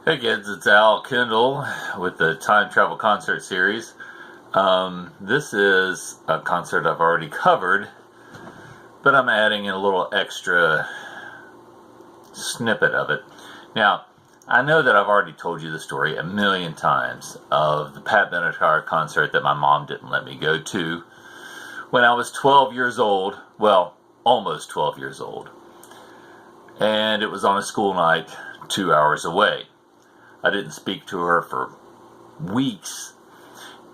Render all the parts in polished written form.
Hey kids, it's Al Kendall with the Time Travel Concert Series. This is a concert I've already covered, but I'm adding in a little extra snippet of it. Now, I know that I've already told you the story a million times of the Pat Benatar concert that my mom didn't let me go to when I was 12 years old, well, almost 12 years old. And it was on a school night 2 hours away. I didn't speak to her for weeks,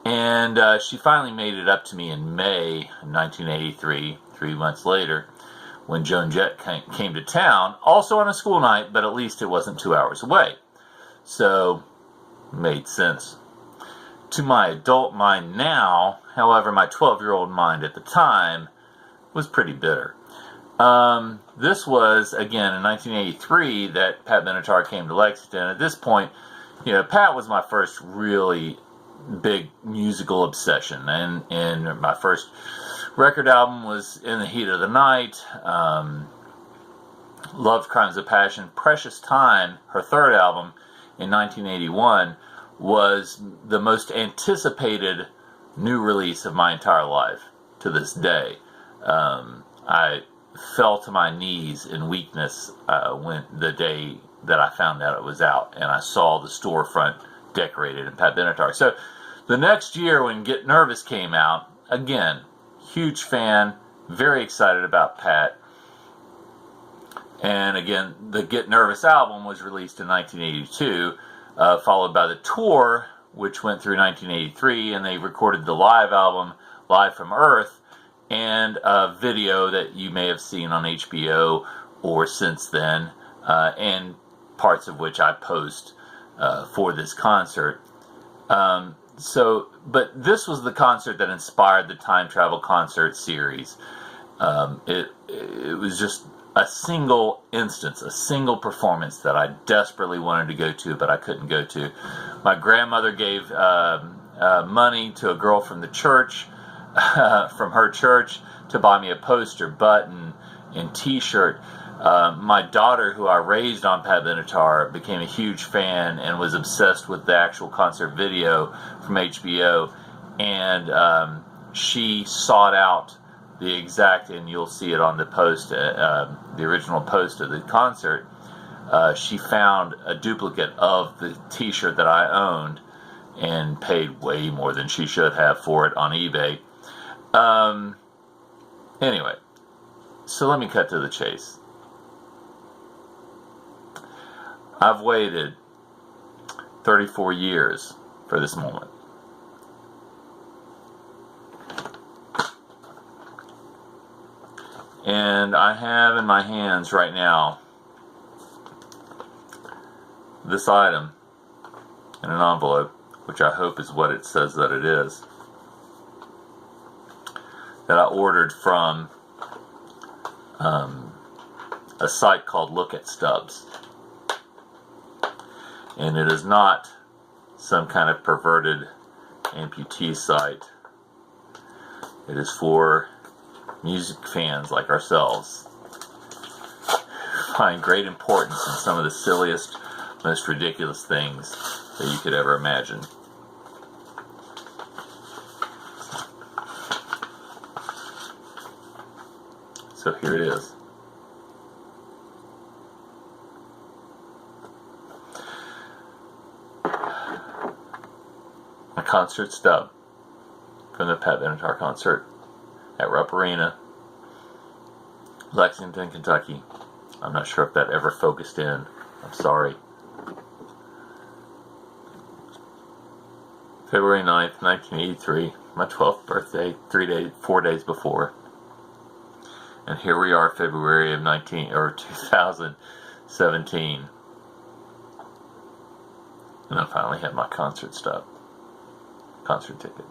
and she finally made it up to me in May 1983, 3 months later, when Joan Jett came to town, also on a school night, but at least it wasn't 2 hours away. So, made sense. To my adult mind now, however, my 12-year-old mind at the time was pretty bitter. This was, again, in 1983 that Pat Benatar came to Lexington. At this point, Pat was my first really big musical obsession, and my first record album was In the Heat of the Night, Love, Crimes of Passion. Precious Time, her third album in 1981, was the most anticipated new release of my entire life to this day. I fell to my knees in weakness when the day that I found out it was out, and I saw the storefront decorated in Pat Benatar. So the next year when Get Nervous came out, again, huge fan, very excited about Pat. And again, the Get Nervous album was released in 1982, followed by the tour, which went through 1983, and they recorded the live album, Live from Earth, and a video that you may have seen on HBO or since then, and parts of which I post for this concert. But this was the concert that inspired the Time Travel Concert Series. It was just a single instance, a single performance that I desperately wanted to go to, but I couldn't go to. My grandmother gave money to a girl from the church, from her church, to buy me a poster, button, and t-shirt. My daughter, who I raised on Pat Benatar, became a huge fan and was obsessed with the actual concert video from HBO, and she sought out the exact, and you'll see it on the post, the original post of the concert. She found a duplicate of the t-shirt that I owned and paid way more than she should have for it on eBay. Anyway, so let me cut to the chase. I've waited 34 years for this moment. And I have in my hands right now this item in an envelope, which I hope is what it says that it is, that I ordered from a site called Look at Stubs. And it is not some kind of perverted amputee site. It is for music fans like ourselves. Find great importance in some of the silliest, most ridiculous things that you could ever imagine. So here it is. A concert stub from the Pat Benatar concert at Rupp Arena, Lexington, Kentucky. I'm not sure if that ever focused in. I'm sorry. February 9th, 1983, my 12th birthday, 4 days before. And here we are, February of 2017. And I finally had my concert ticket.